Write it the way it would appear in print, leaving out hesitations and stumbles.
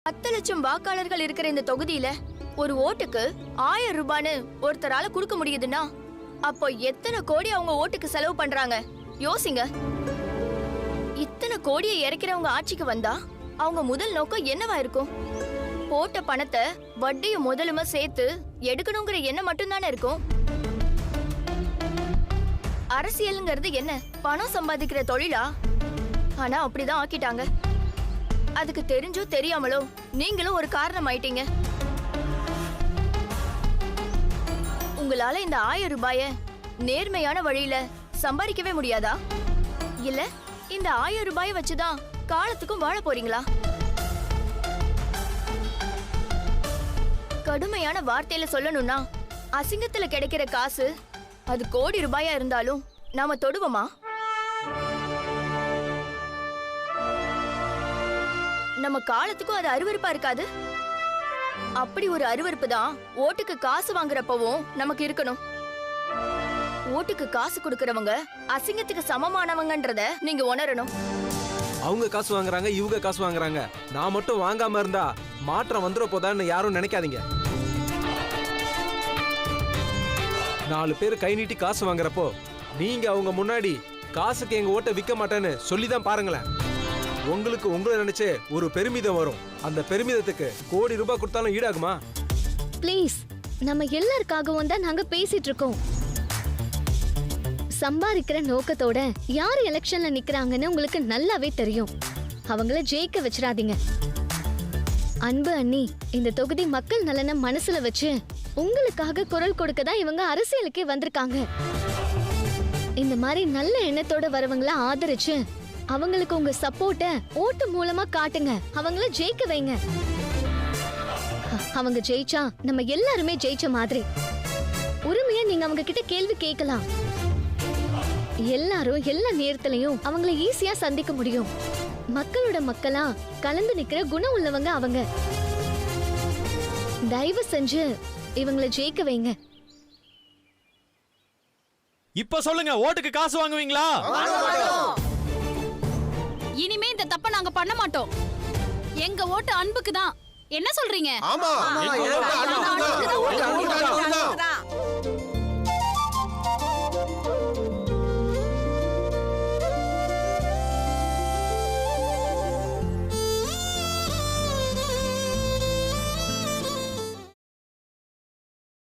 10 லட்சம் வாக்காளர்கள் இருக்கிற இந்த தொகுதியில ஒரு ஓட்டுக்கு 1000 ரூபான்னு ஒருத்தரால கொடுக்க முடியுதுன்னா அப்போ எத்தனை கோடி அவங்க ஓட்டுக்கு செலவு பண்றாங்க யோசிங்க. இத்தனை கோடியை இறக்கிறவங்க ஆட்சிக்கு வந்தா அவங்க முதல் நோக்கம் என்னவா இருக்கும்? போட்ட பணத்தை வட்டியும் முதலுமா சேர்த்து எடுக்கணுங்கிற எண்ணம் மட்டும்தானே இருக்கும். அரசியல்ங்கிறது என்ன, பணம் சம்பாதிக்கிற தொழிலா? ஆனா அப்படிதான் ஆக்கிட்டாங்க. அதுக்கு தெரிஞ்சோ தெரியாமலோ நீங்களும் ஒரு காரணம் ஆயிட்டீங்க. உங்களால இந்த 1000 ரூபாய நேர்மையான வழியில சம்பாதிக்கவே முடியாதா? இல்ல இந்த 1000 ரூபாய வச்சுதான் காலத்துக்கும் வாழ போறீங்களா? கடுமையான வார்த்தையில சொல்லணும்னா அசிங்கத்துல கிடைக்கிற காசு அது கோடி ரூபாயா இருந்தாலும் நாம தொடுவோமா? நம்ம காலத்துக்கும் அது அருவருப்பா இருக்காது. அப்படி ஒரு அருவருப்பு தான் ஓட்டுக்கு காசு வாங்குறப்பவும் நமக்கு இருக்கணும். ஓட்டுக்கு காசு கொடுக்கறவங்க அசிங்கத்துக்கு சமமானவங்கன்றத நீங்க உணரணும். அவங்க காசு வாங்குறாங்க, இவங்க காசு வாங்குறாங்க, நான் மட்டும் வாங்காம இருந்தா மாற்றம் வந்துட போதான்னு யாரும் நினைக்காதீங்க. 4 பேர் கை நீட்டி காசு வாங்குறப்போ நீங்க அவங்க முன்னாடி காசுக்கு எங்க ஓட்டை விற்க மாட்டேன்னு சொல்லிதான் பாருங்களேன். உங்களுக்கு உங்களை நினைச்சே ஒரு பெருமிதம் வரும். அந்த பெருமிதத்துக்கு கோடி ரூபாய் கொடுத்தாலும் ஈடாகுமா? ப்ளீஸ், நம்ம எல்லாருக்காகவும் தான் நாங்க பேசிட்டு இருக்கோம். சம்பாதிக்கிற நோக்கத்தோட யார் எலெக்ஷன்ல நிக்கிறாங்கன்னு உங்களுக்கு நல்லாவே தெரியும். அவங்கள ஜெயிக்க வச்சிடாதீங்க. அன்பு அண்ணி, இந்த தொகுதி மக்கள் நலனை மனசுல வச்சு உங்களுக்காக குரல் கொடுக்க தான் இவங்க அரசியலுக்கே வந்திருக்காங்க. இந்த மாதிரி நல்ல எண்ணத்தோட வரவங்கள ஆதரிச்சு அவங்களுக்கு உங்க சப்போர்ட்ட ஓட்டு மூலமா காட்டுங்க. அவங்கள ஜெயிக்க வைங்க. அவங்க ஜெயிச்சா நம்ம எல்லாருமே ஜெயிச்ச மாதிரி. உரிமையா நீங்க அவங்க கிட்ட கேள்வி கேட்கலாம். எல்லாரும் எல்லா நேரத்திலையும் அவங்கள ஈஸியா சந்திக்க முடியும். மக்களோட மக்களா கலந்து நிக்கிற குணம் உள்ளவங்க அவங்க. தயவு செஞ்சு இவங்கள ஜெயிக்க வைங்க. இப்ப சொல்லுங்க, ஓட்டுக்கு காசு வாங்குவீங்களா? இனிமே இந்த தப்ப நாங்க பண்ண மாட்டோம். எங்க ஓட்டு அன்புக்கு தான். என்ன சொல்றீங்க? ஆமா, எங்க ஓட்டு அன்புக்கு தான்.